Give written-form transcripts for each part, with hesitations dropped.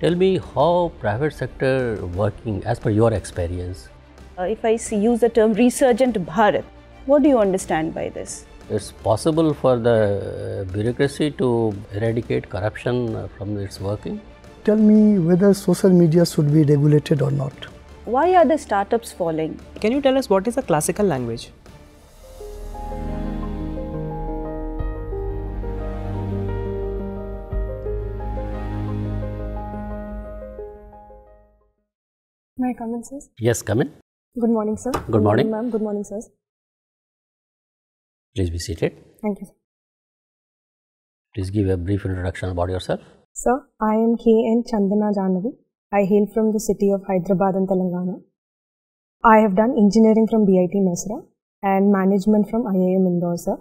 Tell me how private sector working as per your experience. If I use the term resurgent Bharat, what do you understand by this? It's possible for the bureaucracy to eradicate corruption from its working? Tell me whether social media should be regulated or not. Why are the startups falling? Can you tell us what is a classical language? May I come in, sir? Yes, come in. Good morning, sir. Good morning. Ma'am. Good morning, sir. Please be seated. Thank you, sir. Please give a brief introduction about yourself. Sir, I am K N Chandana Jahnavi. I hail from the city of Hyderabad in Telangana. I have done engineering from BIT Mesra and management from IIM Indore, sir.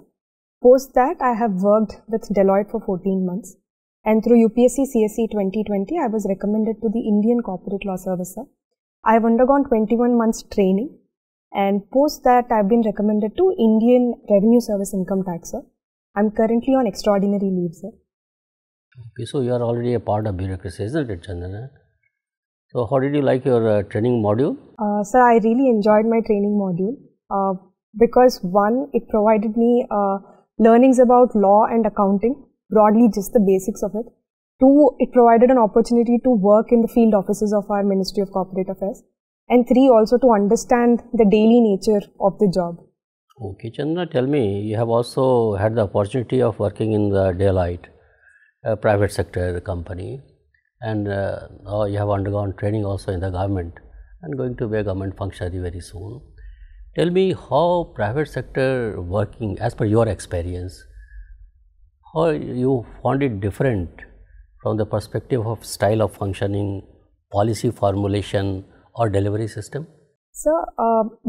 Post that, I have worked with Deloitte for 14 months. And through UPSC CSE 2020, I was recommended to the Indian Corporate Law Service, sir. I have undergone 21 months training, and post that I have been recommended to Indian Revenue Service Income Tax, sir. I am currently on extraordinary leave, sir. Okay, so you are already a part of bureaucracy, isn't it, Chandana? So how did you like your training module? Sir, I really enjoyed my training module because one, it provided me learnings about law and accounting, broadly just the basics of it. Two, it provided an opportunity to work in the field offices of our Ministry of Corporate Affairs. And three, also to understand the daily nature of the job. Okay, Chandana, tell me, you have also had the opportunity of working in the Deloitte, a private sector company, and you have undergone training also in the government and going to be a government functionary very soon. Tell me how private sector working as per your experience, how you found it different from the perspective of style of functioning, policy formulation or delivery system? Sir,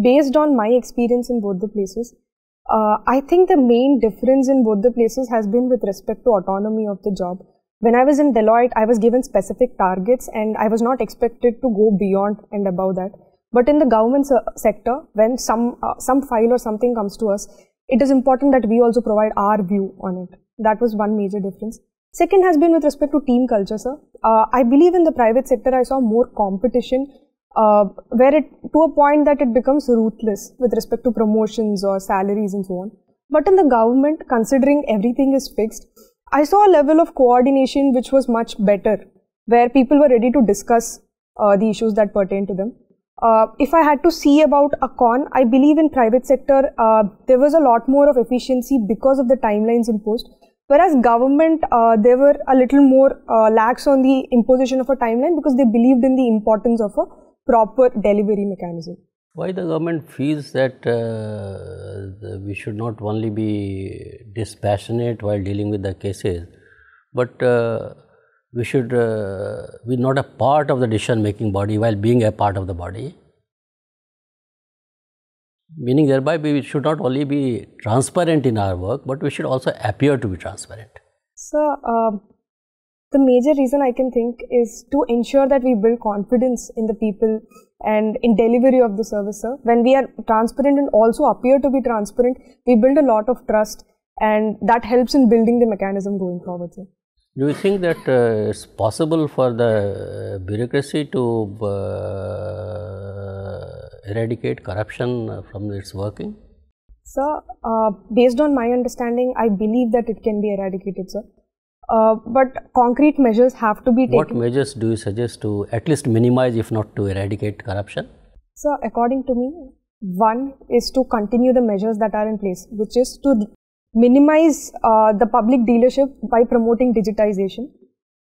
based on my experience in both the places, I think the main difference in both the places has been with respect to autonomy of the job. When I was in Deloitte, I was given specific targets and I was not expected to go beyond and above that. But in the government sector, when some file or something comes to us, it is important that we also provide our view on it. That was one major difference. Second has been with respect to team culture, sir. I believe in the private sector, I saw more competition where it, to a point that it becomes ruthless with respect to promotions or salaries and so on. But in the government, considering everything is fixed, I saw a level of coordination which was much better, where people were ready to discuss the issues that pertain to them. If I had to see about a con, I believe in private sector, there was a lot more of efficiency because of the timelines imposed. Whereas government, they were a little more lax on the imposition of a timeline because they believed in the importance of a proper delivery mechanism. Why the government feels that we should not only be dispassionate while dealing with the cases, but we should be not a part of the decision making body while being a part of the body? Meaning thereby we should not only be transparent in our work, but we should also appear to be transparent. So, the major reason I can think is to ensure that we build confidence in the people and in delivery of the service, sir. When we are transparent and also appear to be transparent, we build a lot of trust and that helps in building the mechanism going forward, sir. Do you think that it's possible for the bureaucracy to eradicate corruption from its working? Sir, based on my understanding, I believe that it can be eradicated, sir. But concrete measures have to be taken. What measures do you suggest to at least minimize, if not to eradicate corruption? Sir, according to me, one is to continue the measures that are in place, which is to minimize the public dealership by promoting digitization.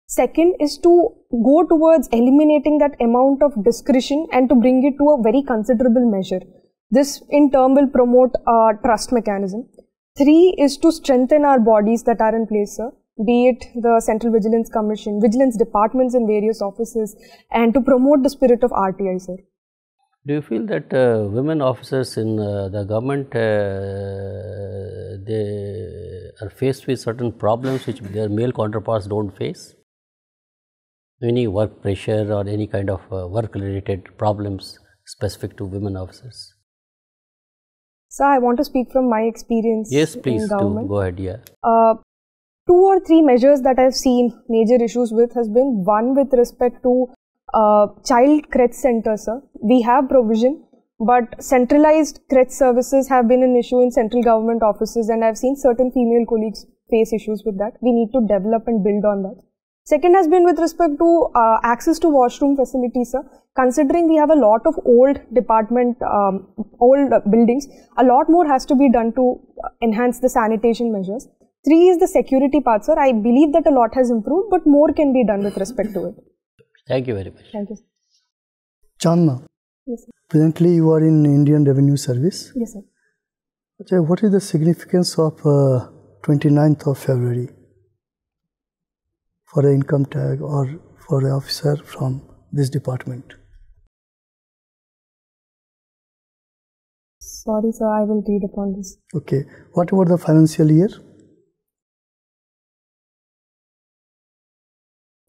Second is to go towards eliminating that amount of discretion and to bring it to a very considerable measure. This in turn will promote a trust mechanism. Three is to strengthen our bodies that are in place, sir, be it the Central Vigilance Commission, vigilance departments in various offices, and to promote the spirit of RTI, sir. Do you feel that women officers in the government, they are faced with certain problems which their male counterparts don't face? Any work pressure or any kind of work-related problems specific to women officers? Sir, I want to speak from my experience Yes, please in government. do. Go ahead, yeah. 2 or 3 measures that I've seen major issues with has been one with respect to child crèche centers, sir. We have provision, but centralized crèche services have been an issue in central government offices, and I've seen certain female colleagues face issues with that. We need to develop and build on that. Second has been with respect to access to washroom facilities, sir. Considering we have a lot of old department, old buildings, a lot more has to be done to enhance the sanitation measures. 3 is the security part, sir. I believe that a lot has improved, but more can be done with respect to it. Thank you very much. Thank you. Chandana, Yes, sir. presently you are in Indian Revenue Service. Yes, sir. Okay, what is the significance of 29th of February for an income tax or for an officer from this department? Sorry, sir, I will read upon this. Okay, what about the financial year?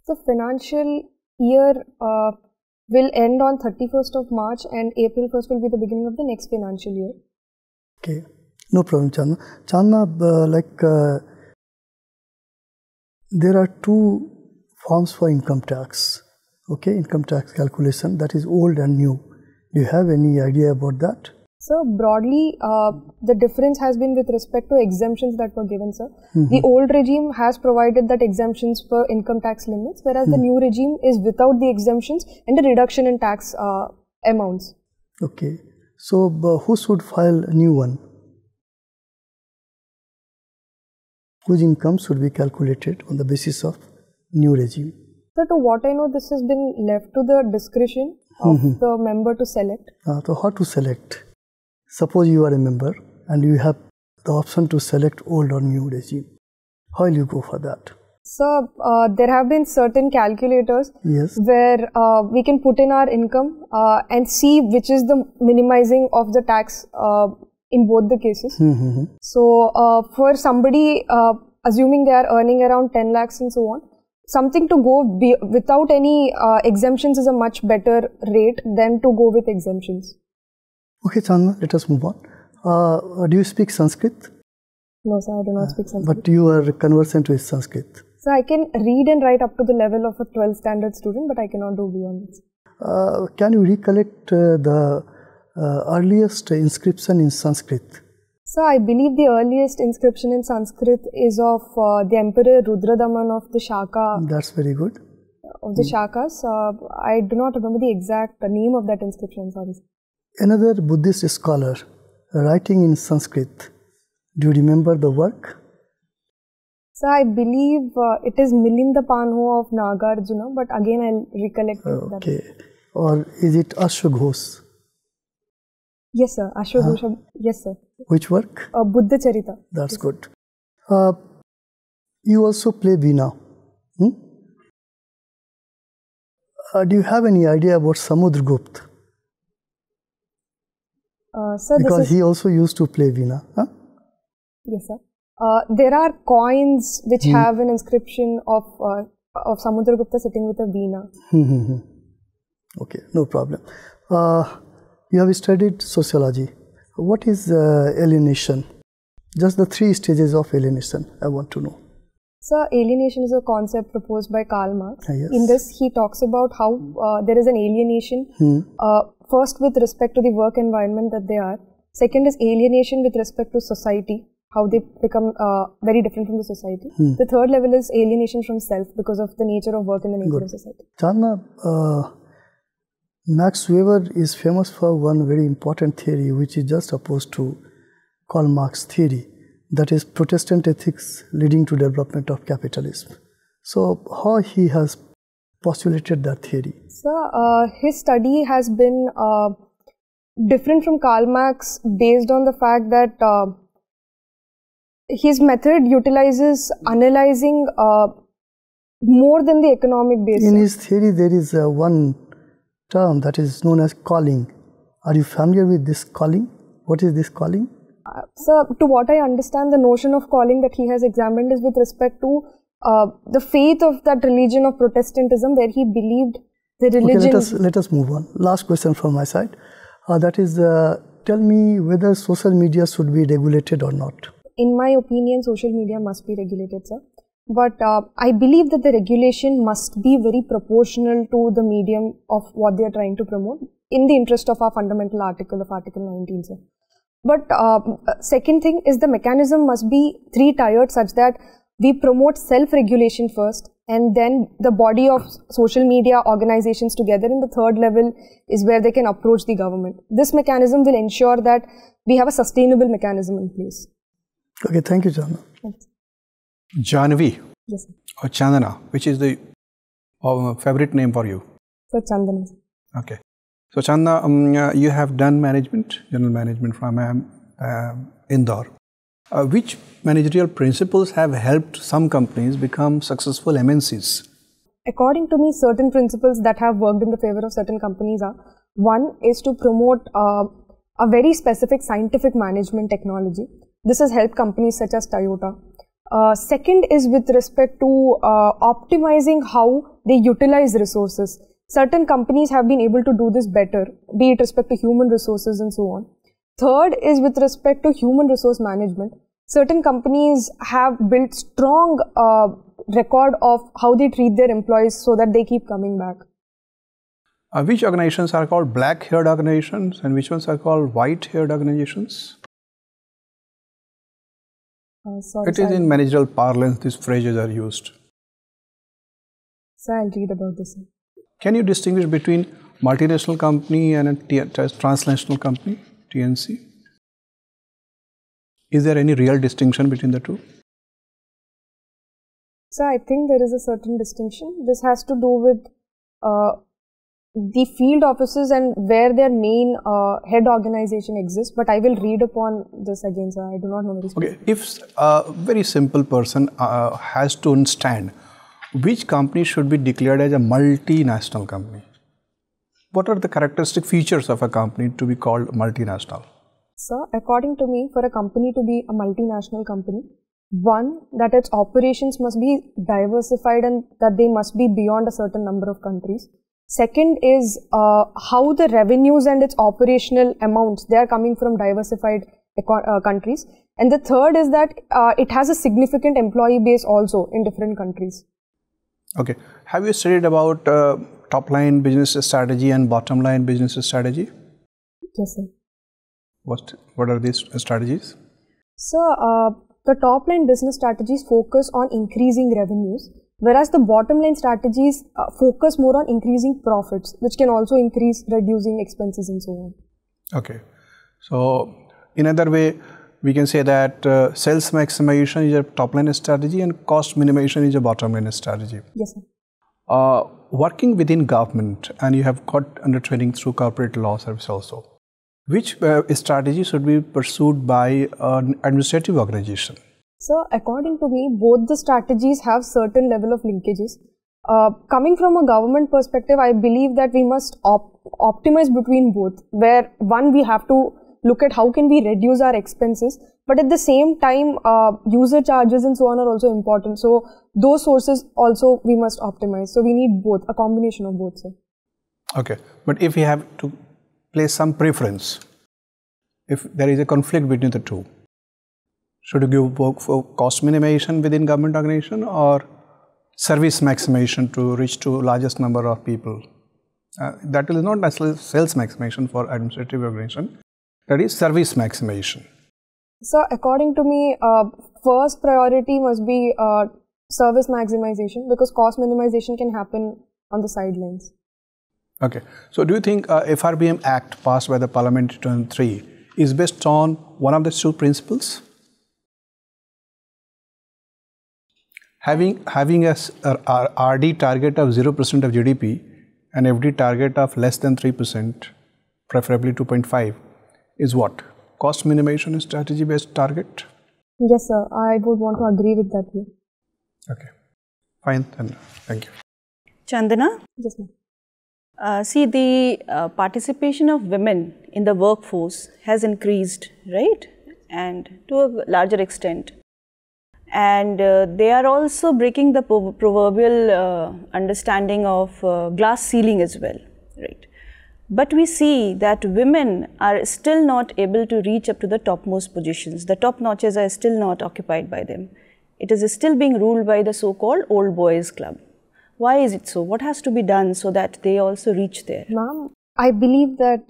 The financial year will end on 31st of March and April 1st will be the beginning of the next financial year. Okay, no problem, Chandana. Chandana, there are 2 forms for income tax. Okay, income tax calculation, that is old and new. Do you have any idea about that? So broadly, the difference has been with respect to exemptions that were given, sir. The old regime has provided that exemptions for income tax limits, whereas the new regime is without the exemptions and a reduction in tax amounts. Okay, so who should file a new one? Whose income should be calculated on the basis of new regime? So to what I know, this has been left to the discretion of the member to select. So how to select? Suppose you are a member and you have the option to select old or new regime. How will you go for that? So there have been certain calculators Yes. where we can put in our income and see which is the minimizing of the tax in both the cases. So for somebody assuming they are earning around 10 lakhs and so on, something to go without any exemptions is a much better rate than to go with exemptions. Okay, Chandana, let us move on. Do you speak Sanskrit? No, sir, I do not speak Sanskrit. But you are conversant with Sanskrit. So I can read and write up to the level of a 12th standard student, but I cannot do beyond this. Can you recollect the earliest inscription in Sanskrit? So I believe the earliest inscription in Sanskrit is of the Emperor Rudradaman of the Shaka. That's very good. Of the Shakas. I do not remember the exact name of that inscription, sorry. Another Buddhist scholar writing in Sanskrit. Do you remember the work? So I believe it is Milinda Panho of Nagarjuna, but again I'll recollect it. Okay. Or is it Ashwaghosh? Yes, sir. Ashwagosha. Yes, sir. Which work? Buddha Charita. That's yes. good. You also play Veena. Do you have any idea about Samudragupta? Sir, because he also used to play Veena. Huh? Yes, sir. There are coins which have an inscription of Samudragupta sitting with a veena. Okay, no problem. You have studied sociology. What is alienation? Just the 3 stages of alienation, I want to know. Sir, alienation is a concept proposed by Karl Marx. Yes. In this, he talks about how there is an alienation, first with respect to the work environment that they are. Second is alienation with respect to society, how they become very different from the society. The third level is alienation from self because of the nature of work and the nature of society. Chandana, Max Weber is famous for one very important theory which is just opposed to Karl Marx theory, that is Protestant ethics leading to development of capitalism. So how he has postulated that theory? So his study has been different from Karl Marx based on the fact that his method utilizes analyzing more than the economic basis. In his theory there is one term that is known as calling. Are you familiar with this calling? What is this calling? So, to what I understand, the notion of calling that he has examined is with respect to the faith of that religion of Protestantism, where he believed the religion... Okay, let us move on. Last question from my side. That is, tell me whether social media should be regulated or not. In my opinion, social media must be regulated, sir. But I believe that the regulation must be very proportional to the medium of what they are trying to promote in the interest of our fundamental article of Article 19, sir. But second thing is the mechanism must be three-tiered such that we promote self-regulation first, and then the body of social media organizations together in the third level is where they can approach the government. This mechanism will ensure that we have a sustainable mechanism in place. Okay, thank you, Jahna. Thanks. Jahnavi, Yes, sir. or Chandana, which is the favorite name for you? So Chandana. Okay. So Chandana, you have done management, general management from Indore. Which managerial principles have helped some companies become successful MNCs? According to me, certain principles that have worked in the favor of certain companies are: one is to promote a very specific scientific management technology. This has helped companies such as Toyota. Second is with respect to optimizing how they utilize resources. Certain companies have been able to do this better, be it respect to human resources and so on. Third is with respect to human resource management. Certain companies have built strong record of how they treat their employees so that they keep coming back. Which organizations are called black-haired organizations and which ones are called white-haired organizations? Sorry, It is in managerial parlance, these phrases are used. So I'll read about this. Can you distinguish between multinational company and a transnational company, TNC? Is there any real distinction between the two? So I think there is a certain distinction. This has to do with the field offices and where their main head organization exists, but I will read upon this again, sir. I do not know. Okay, if a very simple person has to understand which company should be declared as a multinational company, what are the characteristic features of a company to be called multinational? Sir, according to me, for a company to be a multinational company, one, that its operations must be diversified and that they must be beyond a certain number of countries. Second is how the revenues and its operational amounts, they are coming from diversified countries. And the third is that it has a significant employee base also in different countries. Okay. Have you studied about top line business strategy and bottom line business strategy? Yes, sir. What are these strategies? So, the top line business strategies focus on increasing revenues, whereas the bottom line strategies focus more on increasing profits, which can also increase reducing expenses and so on. Okay. So, in other way, we can say that sales maximization is a top line strategy and cost minimization is a bottom line strategy. Yes, sir. Working within government, and you have got under training through corporate law service also. Which strategy should be pursued by an administrative organization? So, according to me, both the strategies have certain level of linkages. Coming from a government perspective, I believe that we must optimize between both, where one, we have to look at how can we reduce our expenses, but at the same time, user charges and so on are also important. So, those sources also we must optimize. So, we need both, a combination of both, sir. Okay, but if we have to place some preference, if there is a conflict between the two, should you give work for cost minimization within government organization or service maximization to reach to largest number of people? That is not necessarily sales maximization for administrative organization, that is service maximization. So, according to me, first priority must be service maximization, because cost minimization can happen on the sidelines. Okay. So, do you think FRBM Act passed by the Parliament in 2003 is based on one of the two principles? Having a RD target of 0% of GDP and FD target of less than 3%, preferably 2.5, is what? Cost minimization strategy based target? Yes, sir. I would want to agree with that view. Okay. Fine. Then. Thank you. Chandana? Yes, ma'am. See, the participation of women in the workforce has increased, right? And to a larger extent. And they are also breaking the proverbial understanding of glass ceiling as well, right? But we see that women are still not able to reach up to the topmost positions. The top notches are still not occupied by them. it is still being ruled by the so-called old boys club. Why is it so? What has to be done so that they also reach there? Ma'am, I believe that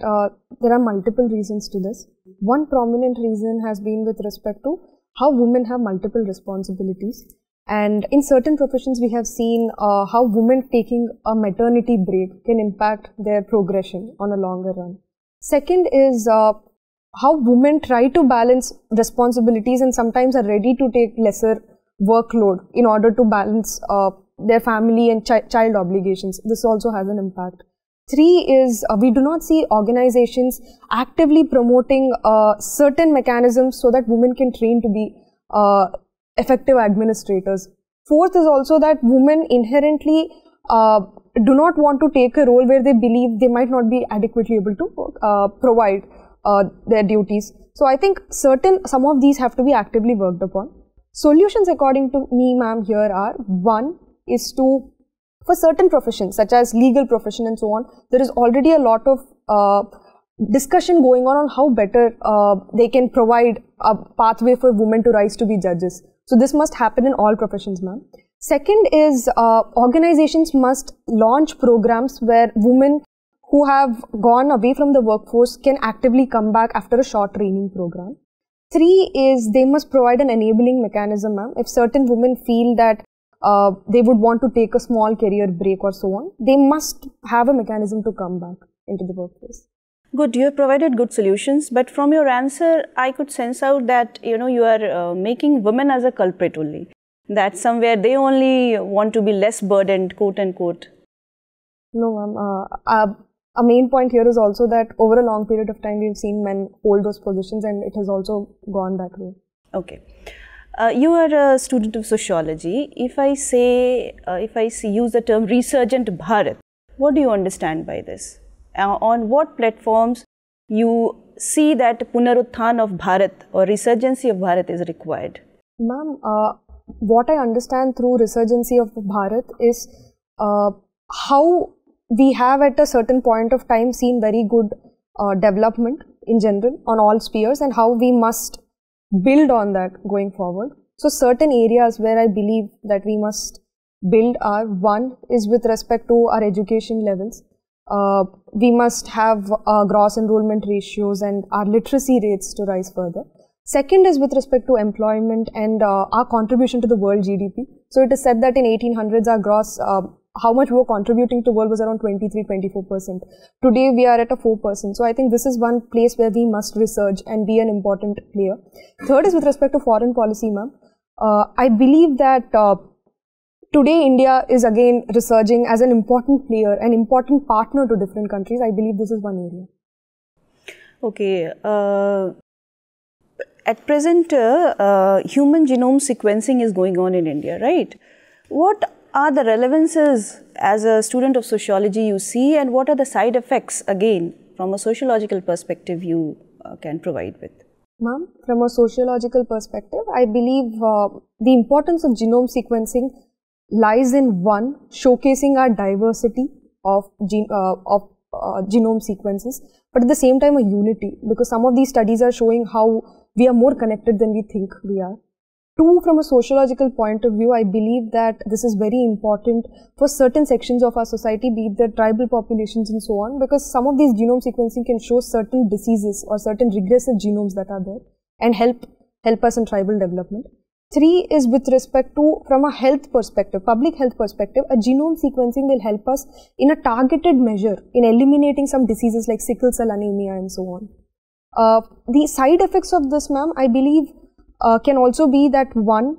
there are multiple reasons to this. One prominent reason has been with respect to how women have multiple responsibilities. And in certain professions, we have seen how women taking a maternity break can impact their progression on a longer run. Second is how women try to balance responsibilities and sometimes are ready to take lesser workload in order to balance their family and child obligations. This also has an impact. Three is we do not see organizations actively promoting certain mechanisms so that women can train to be effective administrators. Fourth is also that women inherently do not want to take a role where they believe they might not be adequately able to provide their duties. So I think some of these have to be actively worked upon. Solutions according to me, ma'am, here are: one is to, for certain professions such as legal profession and so on, there is already a lot of discussion going on how better they can provide a pathway for women to rise to be judges. So this must happen in all professions, ma'am. Second is organizations must launch programs where women who have gone away from the workforce can actively come back after a short training program. Three is they must provide an enabling mechanism, ma'am. If certain women feel that they would want to take a small career break or so on, they must have a mechanism to come back into the workplace. Good, you have provided good solutions, but from your answer, I could sense out that you are making women as a culprit only. That somewhere they only want to be less burdened, quote unquote. No, ma'am. A main point here is also that over a long period of time, we've seen men hold those positions, and it has also gone that way. Okay. You are a student of sociology. If I use the term resurgent Bharat, what do you understand by this? On what platforms you see that Punarutthan of Bharat or resurgency of Bharat is required? Ma'am, what I understand through resurgency of Bharat is how we have at a certain point of time seen very good development in general on all spheres, and how we must build on that going forward. So certain areas where I believe that we must build are: one is with respect to our education levels. We must have gross enrollment ratios and our literacy rates to rise further. Second is with respect to employment and our contribution to the world GDP. So it is said that in 1800s our gross, how much we were contributing to world was around 23-24%. Today we are at a 4%. So I think this is one place where we must research and be an important player. Third is with respect to foreign policy, ma'am. I believe that today India is again resurging as an important player, an important partner to different countries. I believe this is one area. Okay. At present, human genome sequencing is going on in India, right? What are the relevances as a student of sociology you see, and what are the side effects, again, from a sociological perspective you can provide with? Ma'am, from a sociological perspective, I believe the importance of genome sequencing lies in, one, showcasing our diversity of genome sequences, but at the same time a unity, because some of these studies are showing how we are more connected than we think we are. Two, from a sociological point of view, I believe that this is very important for certain sections of our society, be it the tribal populations and so on, because some of these genome sequencing can show certain diseases or certain regressive genomes that are there and help us in tribal development. Three is with respect to, from a health perspective, public health perspective, a genome sequencing will help us in a targeted measure in eliminating some diseases like sickle cell anemia and so on. The side effects of this, ma'am, I believe can also be that, one,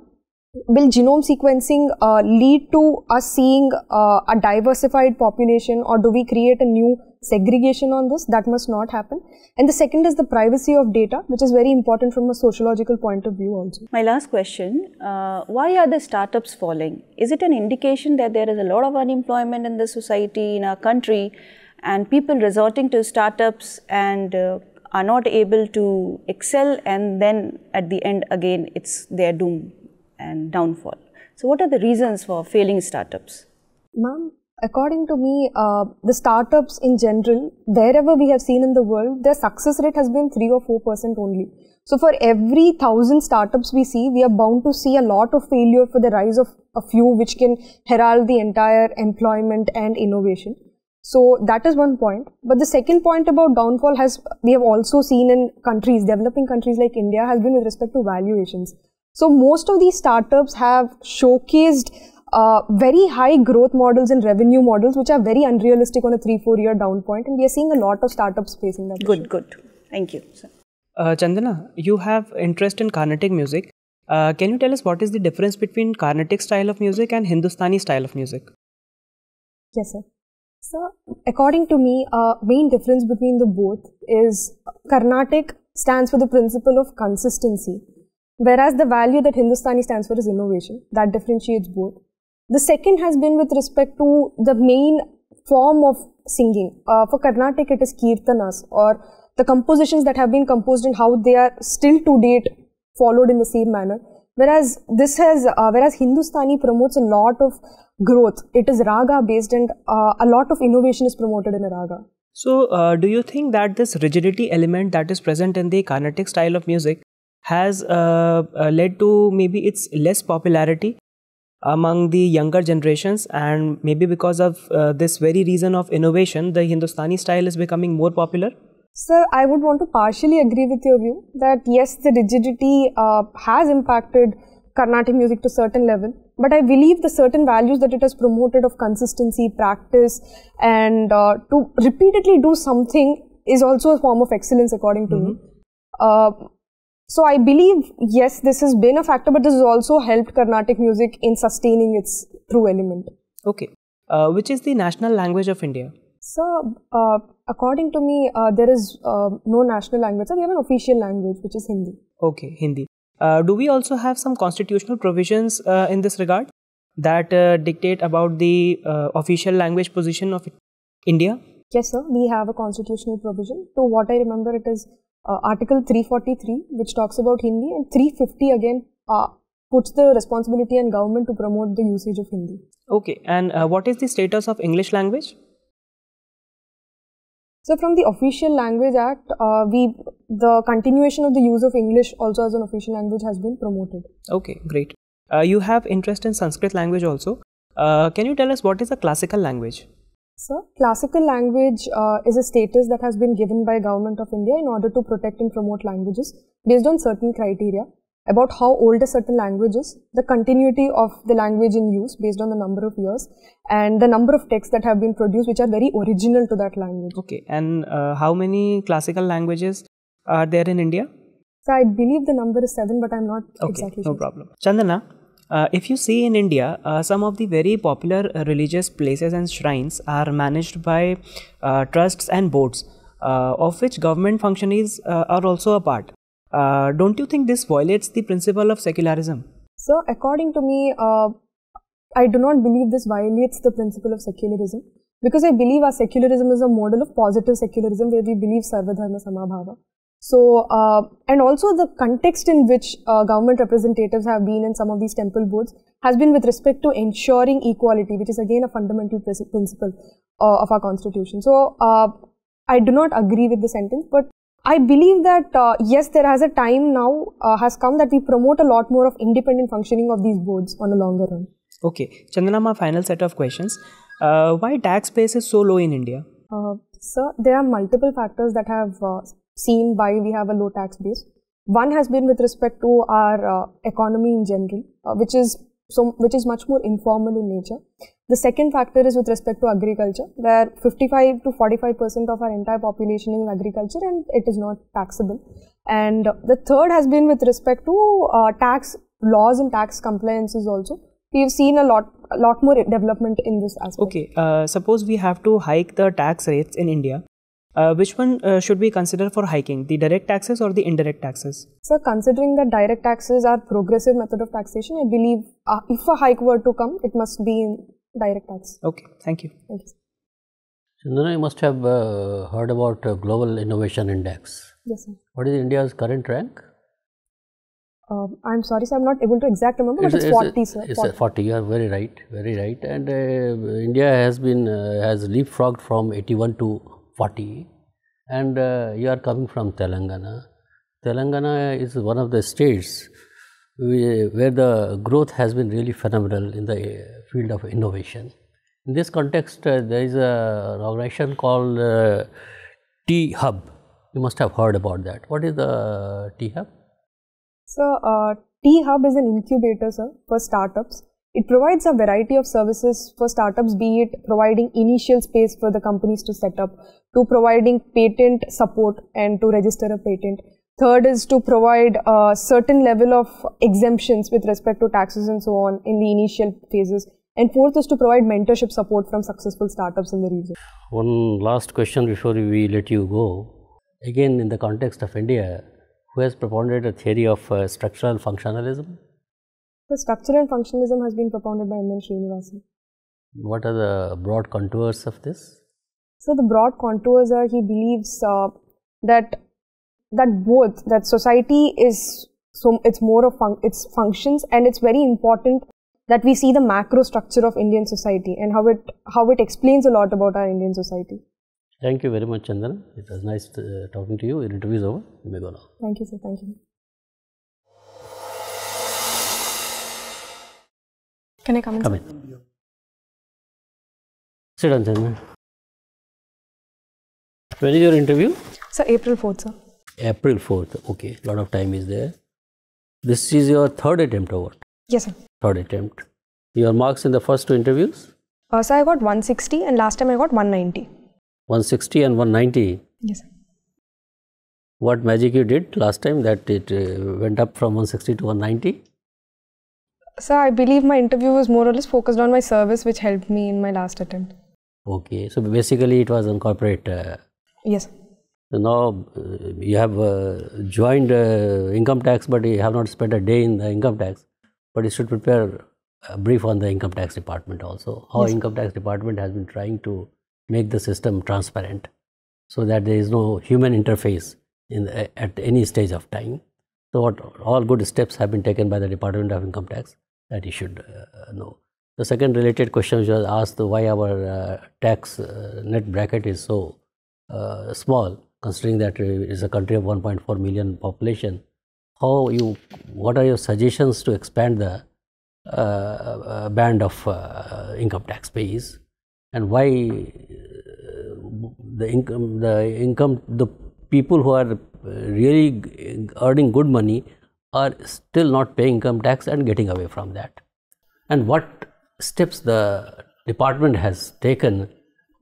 will genome sequencing lead to us seeing a diversified population, or do we create a new segregation on this? That must not happen. And the second is the privacy of data, which is very important from a sociological point of view also. My last question, why are the startups falling? Is it an indication that there is a lot of unemployment in the society, in our country, and people resorting to startups and are not able to excel, and then at the end again it's their doom and downfall? So what are the reasons for failing startups? Ma'am, According to me, the startups in general, wherever we have seen in the world, their success rate has been 3 or 4% only. So for every 1,000 startups we see, we are bound to see a lot of failure for the rise of a few which can herald the entire employment and innovation. So that is one point. But the second point about downfall we have also seen in countries, developing countries like India, has been with respect to valuations. So most of these startups have showcased very high growth models and revenue models which are very unrealistic on a 3-4 year down point, and we are seeing a lot of startups facing that issue. Good. Thank you, sir. Chandana, you have interest in Carnatic music. Can you tell us what is the difference between Carnatic style of music and Hindustani style of music? Yes, sir. So, according to me, main difference between the both is Carnatic stands for the principle of consistency, whereas the value that Hindustani stands for is innovation. That differentiates both. The second has been with respect to the main form of singing. For Carnatic, it is kirtanas, or the compositions that have been composed and how they are still to date followed in the same manner. Whereas Hindustani promotes a lot of growth. It is raga based, and a lot of innovation is promoted in a raga. So, do you think that this rigidity element that is present in the Carnatic style of music has led to maybe its less popularity among the younger generations, and maybe because of this very reason of innovation, the Hindustani style is becoming more popular? Sir, I would want to partially agree with your view that yes, the rigidity has impacted Carnatic music to a certain level, but I believe the certain values that it has promoted of consistency, practice, and to repeatedly do something is also a form of excellence according to me. So I believe, yes, this has been a factor, but this has also helped Carnatic music in sustaining its true element. Okay. Which is the national language of India? So, according to me, there is no national language. So we have an official language, which is Hindi. Okay, Hindi. Do we also have some constitutional provisions in this regard that dictate about the official language position of India? Yes, sir. We have a constitutional provision. To what I remember, it is Article 343, which talks about Hindi, and 350 again puts the responsibility on government to promote the usage of Hindi. Okay, and what is the status of English language? So from the Official Language Act, the continuation of the use of English also as an official language has been promoted. Okay, great. You have interest in Sanskrit language also. Can you tell us what is a classical language? Sir, classical language is a status that has been given by Government of India in order to protect and promote languages based on certain criteria about how old a certain language is, the continuity of the language in use based on the number of years, and the number of texts that have been produced which are very original to that language. Okay, and how many classical languages are there in India? So I believe the number is 7, but I'm not exactly sure. No problem. Chandana, if you see in India, some of the very popular religious places and shrines are managed by trusts and boards, of which government functionaries are also a part. Don't you think this violates the principle of secularism? So, according to me, I do not believe this violates the principle of secularism, because I believe our secularism is a model of positive secularism where we believe Sarvadharma Samabhava. So, and also the context in which government representatives have been in some of these temple boards has been with respect to ensuring equality, which is again a fundamental principle of our constitution. So, I do not agree with the sentence, but I believe that yes, there has a time now has come that we promote a lot more of independent functioning of these boards on a longer run. Okay, Chandana, my final set of questions. Why tax base is so low in India? Sir, there are multiple factors that have seen why we have a low tax base. One has been with respect to our economy in general, which is much more informal in nature. The second factor is with respect to agriculture, where 55 to 45% of our entire population is in agriculture and it is not taxable. And the third has been with respect to tax laws and tax compliances also. We have seen a lot more development in this aspect. Okay, suppose we have to hike the tax rates in India. Which one should we consider for hiking, the direct taxes or the indirect taxes? So, considering that direct taxes are progressive method of taxation, I believe if a hike were to come, it must be in direct tax. Okay, thank you. Thank you. Chandana, you must have heard about Global Innovation Index. Yes, sir. What is India's current rank? I'm sorry, sir, I'm not able to exact remember, but it's 40, sir. It's 40. You are very right, very right. And India has been has leapfrogged from 81 to 40. And you are coming from Telangana. Telangana is one of the states where the growth has been really phenomenal in the field of innovation. In this context, there is an organization called T-Hub. You must have heard about that. What is the T-Hub? So, T-Hub is an incubator, sir, for startups. It provides a variety of services for startups, be it providing initial space for the companies to set up, to providing patent support and to register a patent. Third is to provide a certain level of exemptions with respect to taxes and so on in the initial phases. And fourth is to provide mentorship support from successful startups in the region. One last question before we let you go. Again, in the context of India, who has propounded a theory of structural functionalism? The structural functionalism has been propounded by M. N. Srinivasan. What are the broad contours of this? So the broad contours are, he believes that society is, so it's more of its functions, and it's very important that we see the macro structure of Indian society and how it explains a lot about our Indian society. Thank you very much, Chandana. It was nice talking to you. Your interview is over. You may go now. Thank you, sir. Thank you. Can I come in? Come in. Sit down, Chandana. When is your interview? Sir, April 4th, sir. April 4th. Okay, a lot of time is there. This is your third attempt or what? Yes, sir. Third attempt. Your marks in the first two interviews? Sir, I got 160 and last time I got 190. 160 and 190? Yes, sir. What magic you did last time that it went up from 160 to 190? Sir, I believe my interview was more or less focused on my service, which helped me in my last attempt. Okay, so basically it was on corporate. Yes, sir. So now you have joined income tax, but you have not spent a day in the income tax. But you should prepare a brief on the income tax department also. How Yes, income tax department has been trying to make the system transparent so that there is no human interface at any stage of time. So what all good steps have been taken by the Department of Income Tax that you should know. The second related question which was asked, why our tax net bracket is so small, considering that it is a country of 1.4 million population. What are your suggestions to expand the band of income tax pays, and why the people who are really earning good money are still not paying income tax and getting away from that, and what steps the department has taken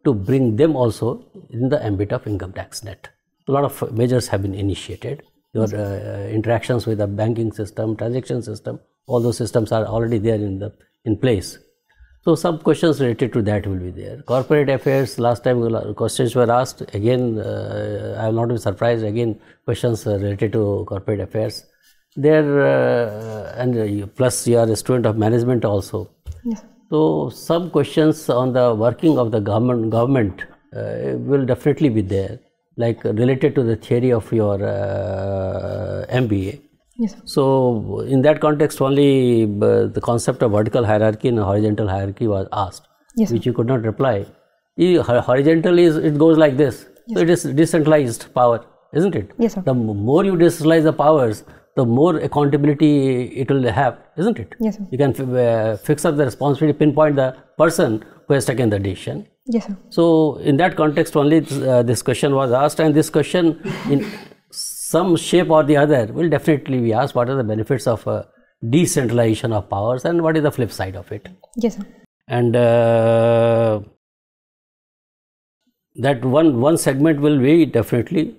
to bring them also in the ambit of income tax net. A lot of measures have been initiated. Your interactions with the banking system, transaction system, all those systems are already there in place. So some questions related to that will be there. Corporate affairs, last time questions were asked. Again, I will not be surprised. Again, questions related to corporate affairs. There and plus you are a student of management also. Yes. So some questions on the working of the government will definitely be there, like related to the theory of your MBA. Yes. So in that context only the concept of vertical hierarchy and horizontal hierarchy was asked, yes, which you could not reply. Horizontal is, it goes like this. Yes. So it is decentralized power, isn't it? Yes, sir. The more you decentralize the powers, the more accountability it will have, isn't it? Yes, sir. You can fix up the responsibility, pinpoint the person who has taken the decision. Yes, sir. So in that context only this question was asked, and this question in some shape or the other will definitely be asked. What are the benefits of decentralization of powers and what is the flip side of it? Yes, sir. And that one segment will be definitely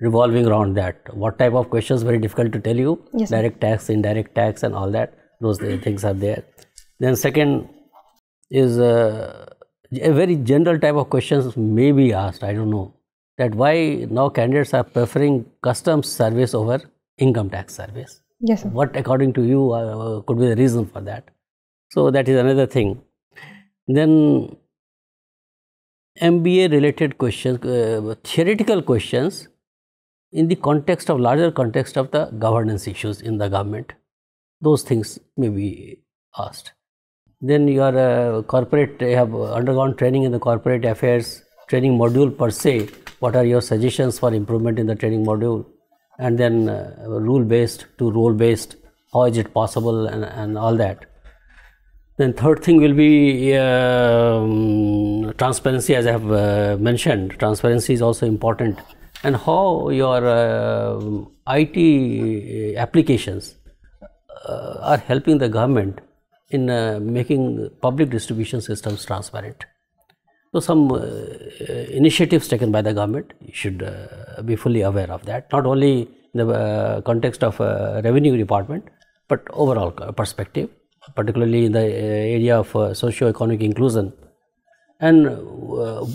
revolving around that. What type of questions, very difficult to tell you. Yes, sir. Direct tax, indirect tax and all that, those things are there. Then second is a very general type of questions may be asked, I don't know, that why now candidates are preferring customs service over income tax service. Yes, sir. What according to you could be the reason for that? So that is another thing. Then MBA related questions, theoretical questions, in the context of larger context of the governance issues in the government. Those things may be asked. Then you are a corporate, you have undergone training in the corporate affairs, training module per se. What are your suggestions for improvement in the training module? And then rule-based to role-based, how is it possible, and all that. Then third thing will be transparency, as I have mentioned. Transparency is also important, and how your IT applications are helping the government in making public distribution systems transparent. So some initiatives taken by the government, you should be fully aware of that, not only in the context of revenue department, but overall perspective, particularly in the area of socio-economic inclusion and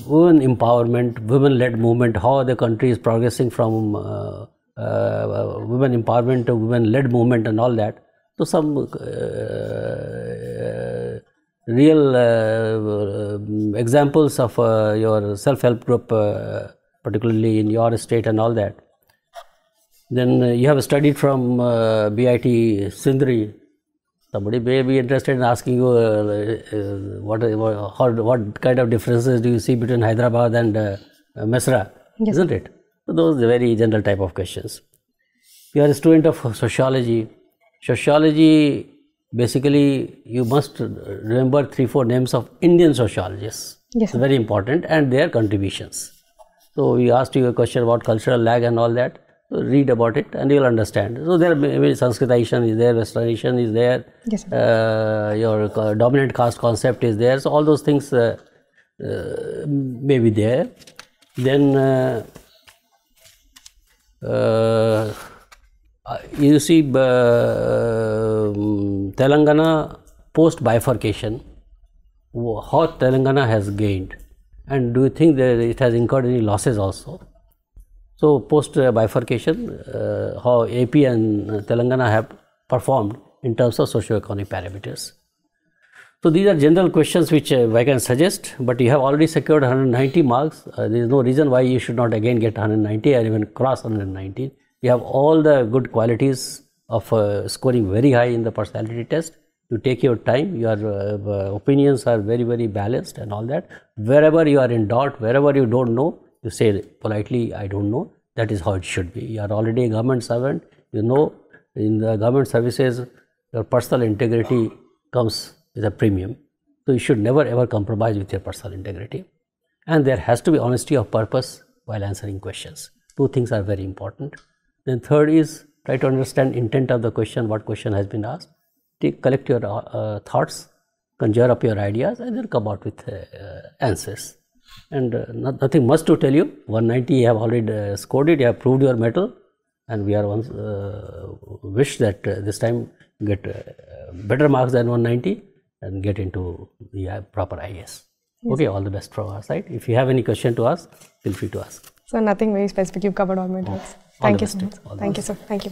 women empowerment, women-led movement, how the country is progressing from women empowerment to women-led movement and all that. So some real examples of your self-help group, particularly in your state and all that. Then you have studied from BIT Sindri. Somebody may be interested in asking you what kind of differences do you see between Hyderabad and Mesra, yes, isn't it? So those are very general type of questions. You are a student of sociology. Sociology, basically you must remember 3-4 names of Indian sociologists. Yes. It's very important, and their contributions. So we asked you a question about cultural lag and all that. So read about it and you will understand. So there maybe Sanskritization is there, Westernization is there, yes, your dominant caste concept is there. So all those things may be there. Then you see Telangana post bifurcation, how Telangana has gained, and do you think that it has incurred any losses also? So post bifurcation, how AP and Telangana have performed in terms of socio-economic parameters. So these are general questions which I can suggest, but you have already secured 190 marks. There is no reason why you should not again get 190 or even cross 190. You have all the good qualities of scoring very high in the personality test. You take your time, your opinions are very, very balanced and all that. Wherever you are in doubt, wherever you don't know, you say politely, I don't know. That is how it should be. You are already a government servant. You know, in the government services, your personal integrity comes with a premium. So you should never ever compromise with your personal integrity. And there has to be honesty of purpose while answering questions. Two things are very important. Then third is try to understand intent of the question, what question has been asked. Collect your thoughts, conjure up your ideas, and then come out with answers. And nothing much to tell you. 190 you have already scored it, you have proved your mettle, and we are wish that this time you get better marks than 190 and get into the proper IAS. Yes. Okay, all the best from our side. If you have any question to ask, feel free to ask. So nothing very specific, you've covered all my doubts. Thank you so much. Thank you, sir. Thank you.